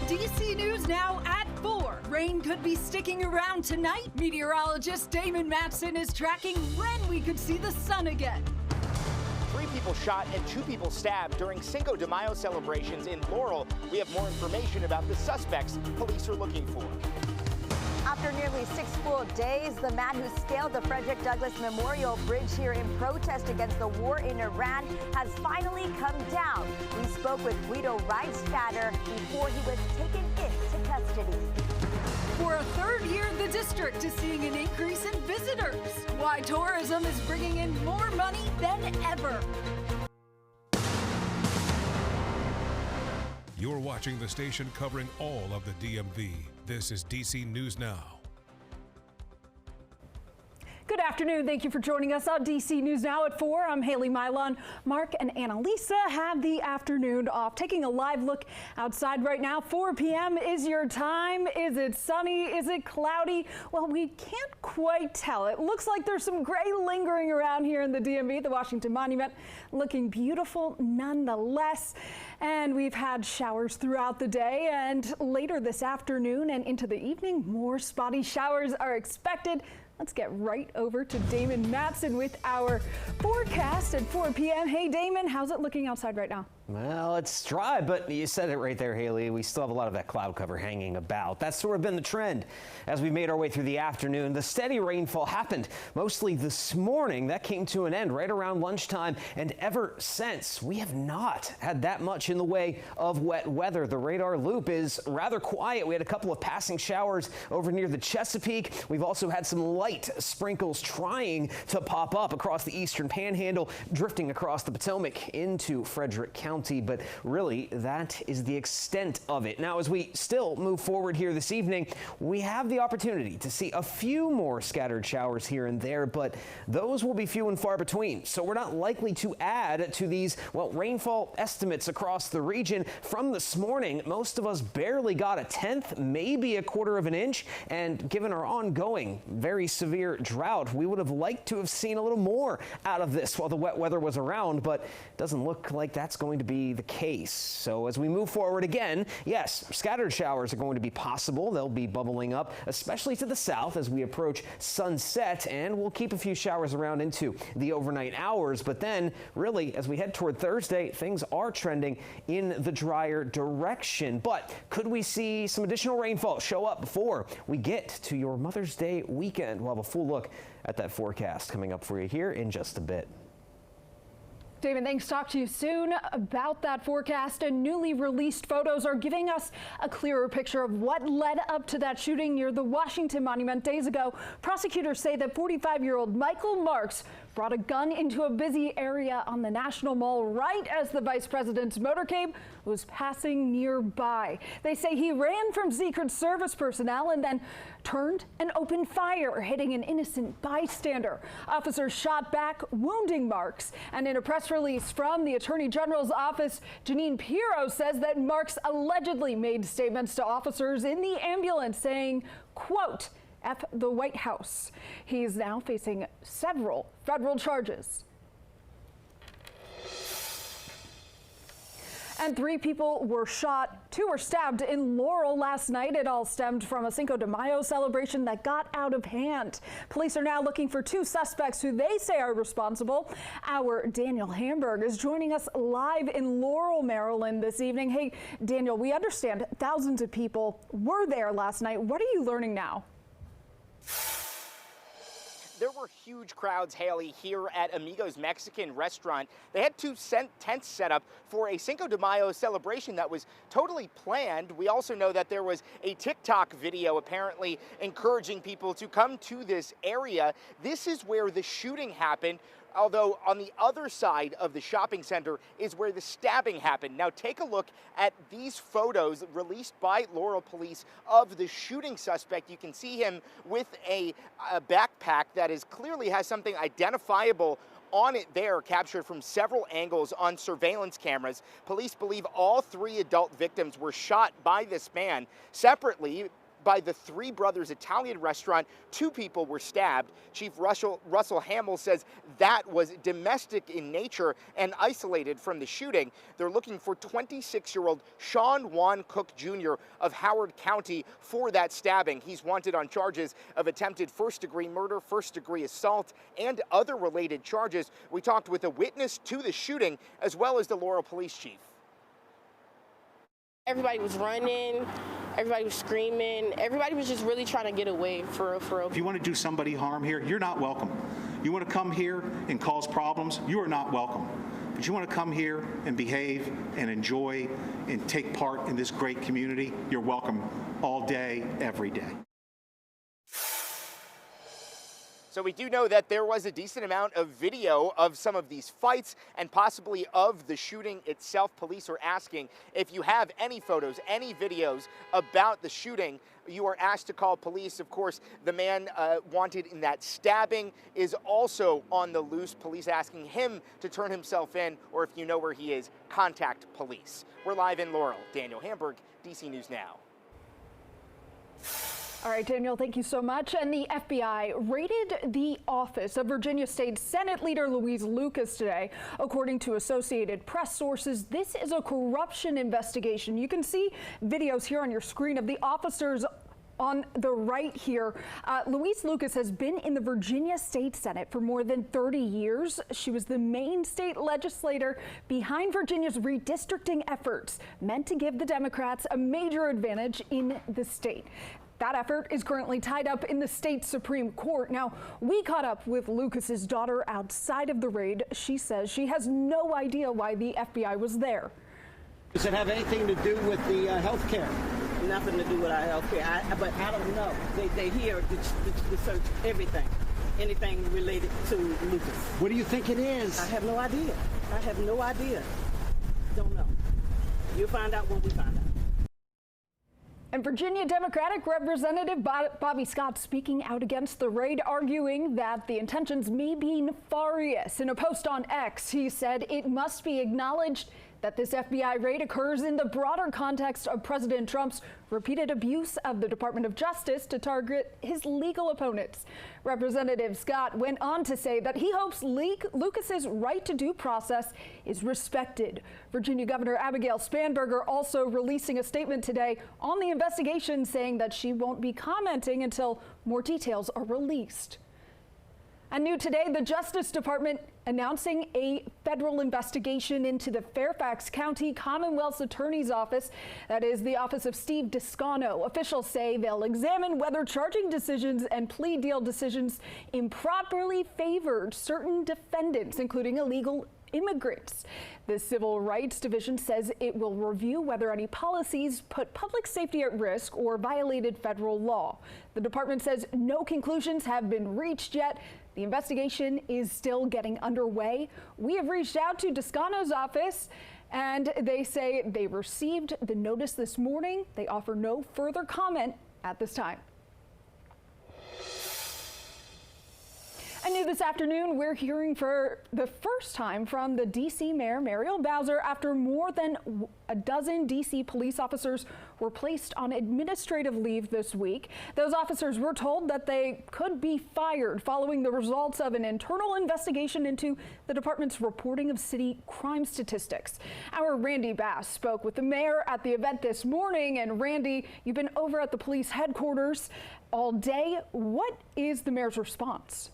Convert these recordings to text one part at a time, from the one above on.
DC News Now at 4. Rain could be sticking around tonight. Meteorologist Damon Matson is tracking when we could see the sun again. 3 people shot and 2 people stabbed during Cinco de Mayo celebrations in Laurel. We have more information about the suspects police are looking for. After nearly 6 full days, the man who scaled the Frederick Douglass Memorial Bridge here in protest against the war in Iran has finally come down. We spoke with Guido Reichstatter before he was taken into custody. For a third year, the district is seeing an increase in visitors. Why tourism is bringing in more money than ever. You're watching the station covering all of the DMV. This is DC News Now. Good afternoon. Thank you for joining us on DC News Now at 4. I'm Haley Milon. Mark and Annalisa have the afternoon off. Taking a live look outside right now. 4 p.m. is your time. Is it sunny? Is it cloudy? Well, we can't quite tell. It looks like there's some gray lingering around here in the DMV. The Washington Monument looking beautiful nonetheless. And we've had showers throughout the day, and later this afternoon and into the evening, more spotty showers are expected. Let's get right over to Damon Matson with our forecast at 4 p.m. Hey, Damon, how's it looking outside right now? Well, it's dry, but you said it right there, Haley. We still have a lot of that cloud cover hanging about. That's sort of been the trend as we made our way through the afternoon. The steady rainfall happened mostly this morning. That came to an end right around lunchtime, and ever since, we have not had that much in the way of wet weather. The radar loop is rather quiet. We had a couple of passing showers over near the Chesapeake. We've also had some light sprinkles trying to pop up across the eastern panhandle, drifting across the Potomac into Frederick County. But really, that is the extent of it. Now, as we still move forward here this evening, we have the opportunity to see a few more scattered showers here and there, but those will be few and far between. So we're not likely to add to these, well, rainfall estimates across the region. From this morning, most of us barely got a tenth, maybe a quarter of an inch. And given our ongoing, very severe drought, we would have liked to have seen a little more out of this while the wet weather was around, but it doesn't look like that's going to be the case. So as we move forward again, yes, scattered showers are going to be possible. They'll be bubbling up, especially to the south as we approach sunset, and we'll keep a few showers around into the overnight hours. But then really, as we head toward Thursday, things are trending in the drier direction. But could we see some additional rainfall show up before we get to your Mother's Day weekend? We'll have a full look at that forecast coming up for you here in just a bit. David, thanks. Talk to you soon about that forecast. And newly released photos are giving us a clearer picture of what led up to that shooting near the Washington Monument days ago. Prosecutors say that 45-year-old Michael Marks brought a gun into a busy area on the National Mall right as the vice president's motorcade was passing nearby. They say he ran from Secret Service personnel and then turned and opened fire, hitting an innocent bystander. Officers shot back, wounding Marks. And in a press release from the Attorney General's office, Janine Pirro says that Marks allegedly made statements to officers in the ambulance saying, quote, F the White House. He's now facing several federal charges. And 3 people were shot, 2 were stabbed in Laurel last night. It all stemmed from a Cinco de Mayo celebration that got out of hand. Police are now looking for 2 suspects who they say are responsible. Our Daniel Hamburg is joining us live in Laurel, Maryland this evening. Hey, Daniel, we understand thousands of people were there last night. What are you learning now? There were huge crowds, Haley, here at Amigos Mexican Restaurant. They had 2 tents set up for a Cinco de Mayo celebration that was totally planned. We also know that there was a TikTok video apparently encouraging people to come to this area. This is where the shooting happened. Although on the other side of the shopping center is where the stabbing happened. Now take a look at these photos released by Laurel Police of the shooting suspect. You can see him with a backpack that clearly has something identifiable on it there, captured from several angles on surveillance cameras. Police believe all 3 adult victims were shot by this man. Separately, by the Three Brothers Italian restaurant. 2 people were stabbed. Chief Russell Hamill says that was domestic in nature and isolated from the shooting. They're looking for 26-year-old Sean Juan Cook Jr. of Howard County for that stabbing. He's wanted on charges of attempted first-degree murder, first-degree assault, and other related charges. We talked with a witness to the shooting as well as the Laurel police chief. Everybody was running, everybody was screaming, everybody was just really trying to get away for real. If you want to do somebody harm here, you're not welcome. You want to come here and cause problems, you are not welcome. But you want to come here and behave and enjoy and take part in this great community, you're welcome all day, every day. So we do know that there was a decent amount of video of some of these fights and possibly of the shooting itself. Police are asking if you have any photos, any videos about the shooting, you are asked to call police. Of course, the man wanted in that stabbing is also on the loose. Police asking him to turn himself in, or if you know where he is, contact police. We're live in Laurel. Daniel Hamburg, DC News Now. All right, Daniel, thank you so much. And the FBI raided the office of Virginia State Senate Leader Louise Lucas today. According to Associated Press sources, this is a corruption investigation. You can see videos here on your screen of the officers on the right here. Louise Lucas has been in the Virginia State Senate for more than 30 years. She was the main state legislator behind Virginia's redistricting efforts, meant to give the Democrats a major advantage in the state. That effort is currently tied up in the state Supreme Court. Now, we caught up with Lucas's daughter outside of the raid. She says she has no idea why the FBI was there. Does it have anything to do with the health care? Nothing to do with our health care, but I don't know. They here to search everything, anything related to Lucas. What do you think it is? I have no idea. I have no idea. Don't know. You'll find out when we find out. And Virginia Democratic Representative Bobby Scott speaking out against the raid, arguing that the intentions may be nefarious. In a post on X, he said it must be acknowledged that this FBI raid occurs in the broader context of President Trump's repeated abuse of the Department of Justice to target his legal opponents. Representative Scott went on to say that he hopes Lucas's right to due process is respected. Virginia Governor Abigail Spanberger also releasing a statement today on the investigation, saying that she won't be commenting until more details are released. And new today, the Justice Department announcing a federal investigation into the Fairfax County Commonwealth's Attorney's Office. That is the office of Steve Descano. Officials say they'll examine whether charging decisions and plea deal decisions improperly favored certain defendants, including illegal immigrants. The Civil Rights Division says it will review whether any policies put public safety at risk or violated federal law. The department says no conclusions have been reached yet. The investigation is still getting underway. We have reached out to Descano's office, and they say they received the notice this morning. They offer no further comment at this time. And new this afternoon, we're hearing for the first time from the D.C. Mayor Muriel Bowser after more than a dozen D.C. police officers were placed on administrative leave this week. Those officers were told that they could be fired following the results of an internal investigation into the department's reporting of city crime statistics. Our Randy Bass spoke with the mayor at the event this morning. And Randy, you've been over at the police headquarters all day. What is the mayor's response?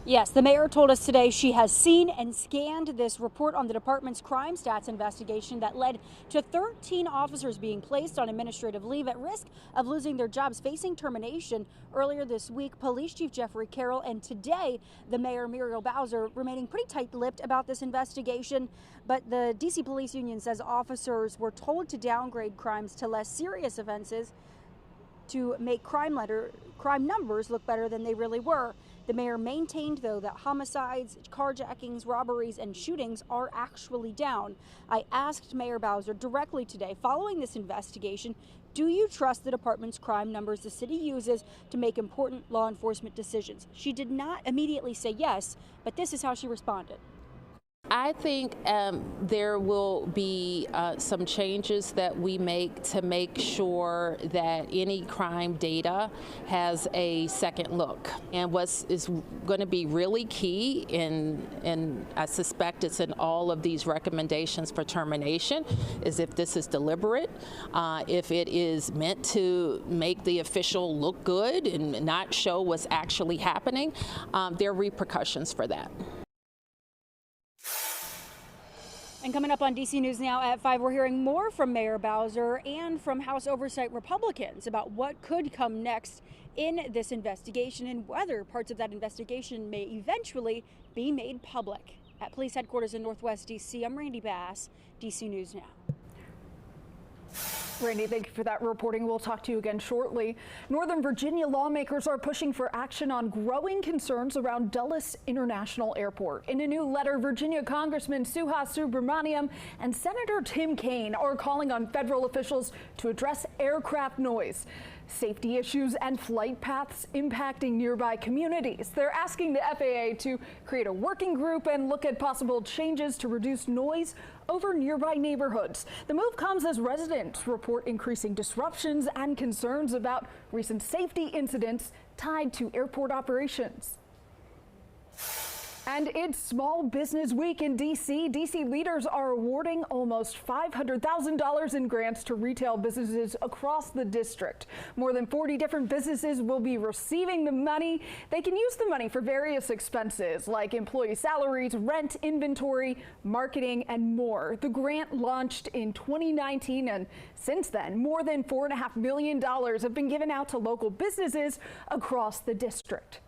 Yes, the mayor told us today she has seen and scanned this report on the department's crime stats investigation that led to 13 officers being placed on administrative leave at risk of losing their jobs, facing termination. Earlier this week, Police Chief Jeffrey Carroll, and today the mayor Muriel Bowser remaining pretty tight-lipped about this investigation. But the D.C. Police Union says officers were told to downgrade crimes to less serious offenses to make crime numbers look better than they really were. The mayor maintained, though, that homicides, carjackings, robberies, and shootings are actually down. I asked Mayor Bowser directly today, following this investigation, do you trust the department's crime numbers the city uses to make important law enforcement decisions? She did not immediately say yes, but this is how she responded. I think there will be some changes that we make to make sure that any crime data has a second look. And what is going to be really key, and I suspect it's in all of these recommendations for termination, is if this is deliberate, if it is meant to make the official look good and not show what's actually happening, there are repercussions for that. And coming up on DC News Now at 5, we're hearing more from Mayor Bowser and from House Oversight Republicans about what could come next in this investigation and whether parts of that investigation may eventually be made public. At police headquarters in Northwest DC, I'm Randy Bass, DC News Now. Randy, thank you for that reporting. We'll talk to you again shortly. Northern Virginia lawmakers are pushing for action on growing concerns around Dulles International Airport. In a new letter, Virginia Congressman Suhas Subramaniam and Senator Tim Kaine are calling on federal officials to address aircraft noise, safety issues, and flight paths impacting nearby communities. They're asking the FAA to create a working group and look at possible changes to reduce noise over nearby neighborhoods. The move comes as residents report increasing disruptions and concerns about recent safety incidents tied to airport operations. And it's Small Business Week in D.C. D.C. leaders are awarding almost $500,000 in grants to retail businesses across the district. More than 40 different businesses will be receiving the money. They can use the money for various expenses like employee salaries, rent, inventory, marketing, and more. The grant launched in 2019, and since then, more than $4.5 million have been given out to local businesses across the district.